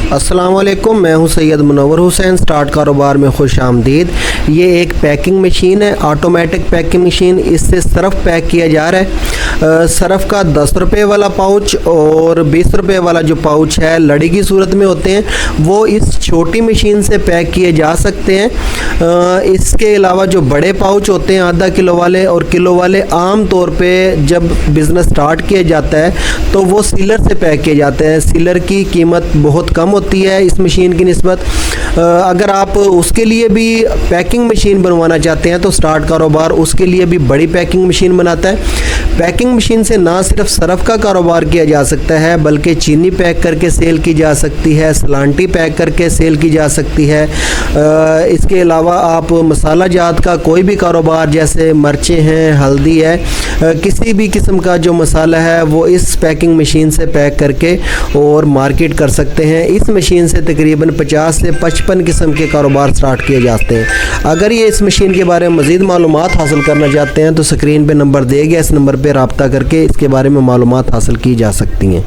अस्सलाम वालेकुम, मैं हूं सैयद मुनव्वर हुसैन। स्टार्ट कारोबार में खुश आमदीद। ये एक पैकिंग मशीन है, ऑटोमेटिक पैकिंग मशीन। इससे सरफ़ पैक किया जा रहा है। सरफ़ का 10 रुपये वाला पाउच और 20 रुपये वाला जो पाउच है लड़ी की सूरत में होते हैं, वो इस छोटी मशीन से पैक किए जा सकते हैं। इसके अलावा जो बड़े पाउच होते हैं आधा किलो वाले और किलो वाले, आम तौर पे जब बिज़नेस स्टार्ट किया जाता है तो वो सीलर से पैक किए जाते हैं। सीलर की कीमत बहुत कम होती है इस मशीन की निस्बत। अगर आप उसके लिए भी पैकिंग मशीन बनवाना चाहते हैं तो स्टार्ट कारोबार उसके लिए भी बड़ी पैकिंग मशीन बनाता है। पैकिंग मशीन से ना सिर्फ सरफ़ का कारोबार किया जा सकता है बल्कि चीनी पैक करके सेल की जा सकती है, सलांटी पैक करके सेल की जा सकती है। इसके अलावा आप मसाला जात का कोई भी कारोबार, जैसे मिर्चें हैं, हल्दी है, किसी भी किस्म का जो मसाला है वो इस पैकिंग मशीन से पैक करके और मार्केट कर सकते हैं। इस मशीन से तकरीबन 50 से 55 किस्म के कारोबार स्टार्ट किए जाते हैं। अगर ये इस मशीन के बारे में मज़ीद मालूमात हासिल करना चाहते हैं तो स्क्रीन पे नंबर दिए गए, इस नंबर पे रब्ता करके इसके बारे में मालूमात हासिल की जा सकती हैं।